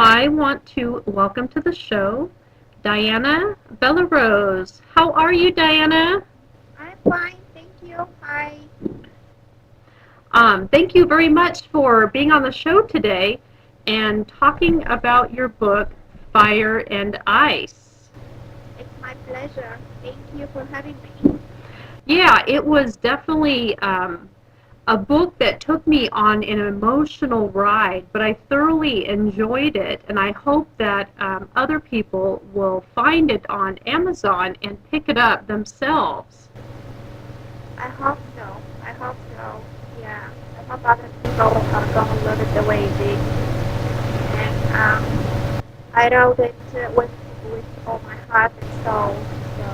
I want to welcome to the show Dianna Bellerose. How are you, Dianna? I'm fine, thank you. Hi. Thank you very much for being on the show today and talking about your book, Fire and Ice. It's my pleasure. Thank you for having me. Yeah, it was definitely a book that took me on an emotional ride, but I thoroughly enjoyed it, and I hope that other people will find it on Amazon and pick it up themselves. I hope so. I hope so. Yeah. I hope other people are gonna love it the way you did. And I wrote it with all my heart and soul. So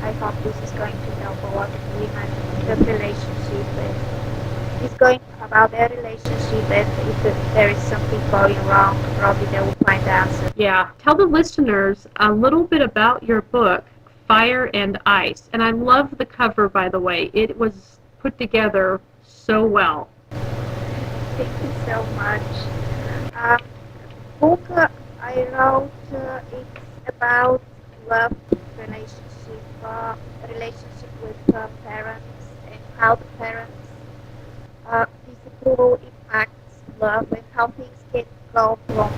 I hope this is going to help a lot of women in the relationship. And it's going about their relationship. And if there is something going wrong, probably they will find the answer. Yeah, tell the listeners a little bit about your book, Fire and Ice. And I love the cover, by the way. It was put together so well. Thank you so much. Um, book I wrote it's about love relationship, relationship with parents and how the parents disapproval impacts love and how things can go from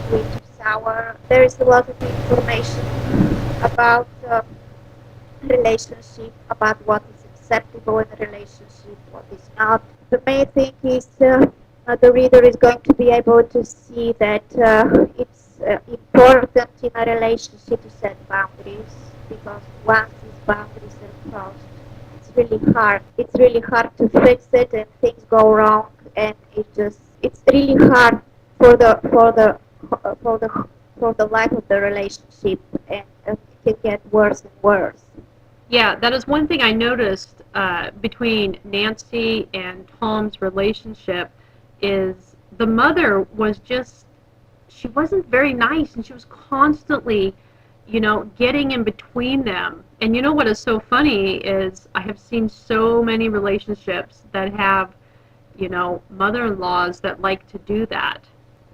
sweet to sour. There is a lot of information about relationship, about what is acceptable in a relationship, what is not. The main thing is the reader is going to be able to see that it's important in a relationship to set boundaries because once these boundaries are crossed, it's really hard. It's really hard to fix it, and things go wrong, and it's really hard for the life of the relationship, and it can get worse and worse. Yeah, that is one thing I noticed between Nancy and Tom's relationship is the mother was just she wasn't very nice and she was constantly, getting in between them. And you know what is so funny is I have seen so many relationships that have, mother-in-laws that like to do that.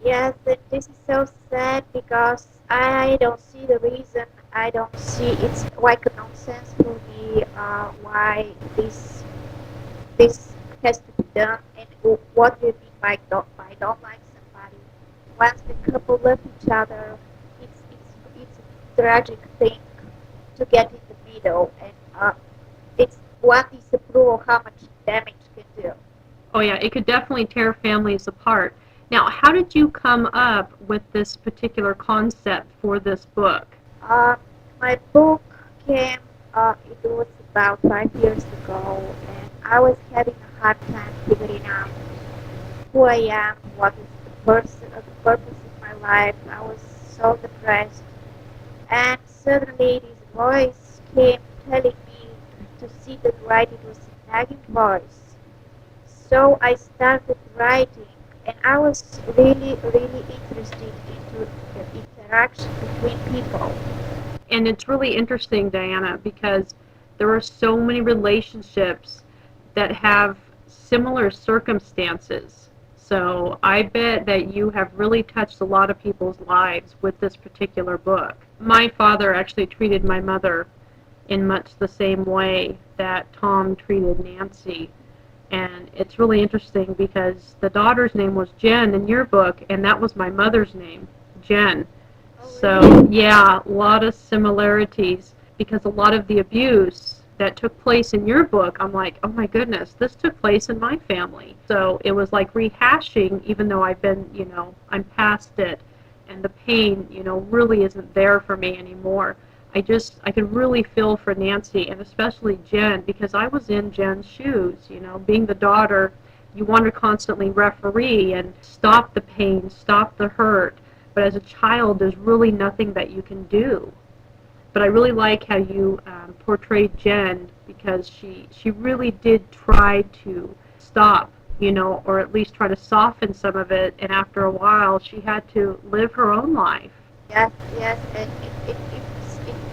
Yes, this is so sad because I don't see the reason. I don't see it's like a nonsense for me why this has to be done and what do you mean by don't like somebody. Once the couple love each other, it's a tragic thing to get in the middle and it's one disapproval how much damage can do. Oh yeah, it could definitely tear families apart. Now, how did you come up with this particular concept for this book? Uh, my book came, it was about 5 years ago, and I was having a hard time figuring out who I am, what is the purpose of my life. I was so depressed, and suddenly this voice came telling me to sit and write. It was a nagging voice. So I started writing, and I was really, really interested into the interaction between people. And it's really interesting, Diana, because there are so many relationships that have similar circumstances. So I bet that you have really touched a lot of people's lives with this particular book. My father actually treated my mother in much the same way that Tom treated Nancy. And it's really interesting because the daughter's name was Jen in your book, and that was my mother's name, Jen. Oh, So, really? yeah, a lot of similarities because a lot of the abuse that took place in your book, I'm like, oh my goodness, this took place in my family. So it was like rehashing, even though I've been, I'm past it, and the pain, really isn't there for me anymore. I could really feel for Nancy and especially Jen because I was in Jen's shoes, being the daughter, you want to constantly referee and stop the pain, stop the hurt, but as a child, there's really nothing that you can do. But I really like how you portrayed Jen because she really did try to stop, or at least try to soften some of it. And after a while, she had to live her own life. Yes, yes, and it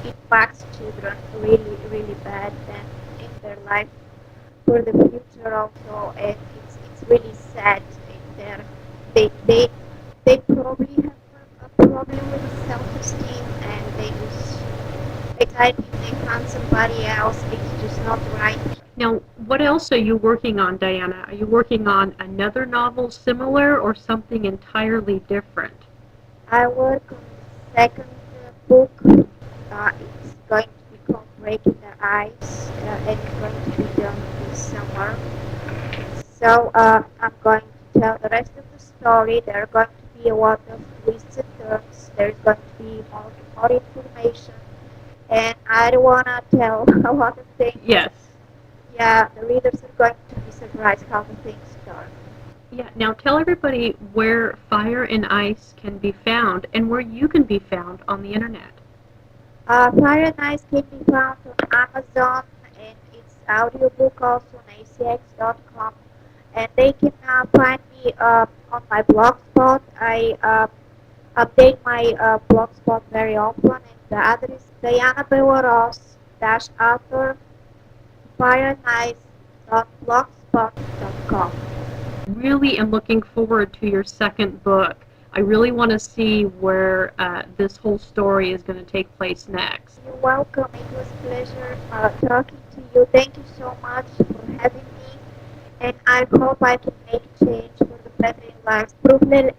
impacts children really, really bad and in their life for the future also, and it's really sad. And they decide if they find somebody else, it's just not right. Now, what else are you working on, Diana? Are you working on another novel similar or something entirely different? I work on the second book. It's going to be called Breaking the Ice, and it's going to be done this summer. So I'm going to tell the rest of the story. There are going to be a lot of twists and turns. There's going to be more information, and I don't want to tell a lot of things. Yes. Yeah, the readers are going to be surprised how the things start. Yeah, now tell everybody where Fire and Ice can be found and where you can be found on the internet. Fire and Ice can be found on Amazon, and it's audiobook also on acx.com. And they can find me on my blogspot. I update my blogspot very often, and the address is Dianna Bellerose dash author fireandnice.blogspot.com. Really am looking forward to your second book. I really want to see where this whole story is going to take place next. You're welcome. It was a pleasure talking to you. Thank you so much for having me, and I hope I can make change for the better in lives, improve the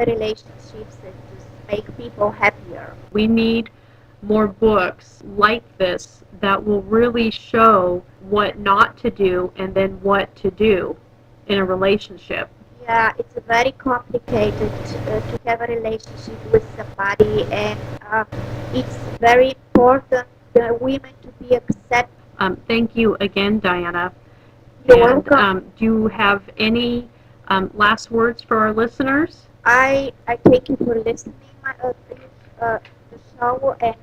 relationships, and just make people happier. We need more books like this that will really show what not to do and then what to do in a relationship. Yeah, it's very complicated to have a relationship with somebody, and it's very important the women to be accepted. Thank you again, Diana. You're And welcome. do you have any last words for our listeners? I thank you for listening the show, and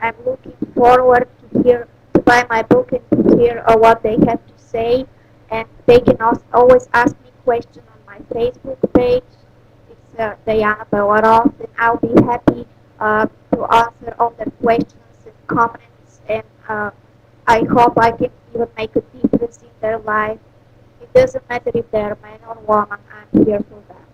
I'm looking forward to buy my book and to hear what they have to say. And they can also always ask me questions on my Facebook page. It's Diana Bellerose, and I'll be happy to answer all their questions and comments. And I hope I can even make a difference in their life. It doesn't matter if they're man or woman. I'm here for that.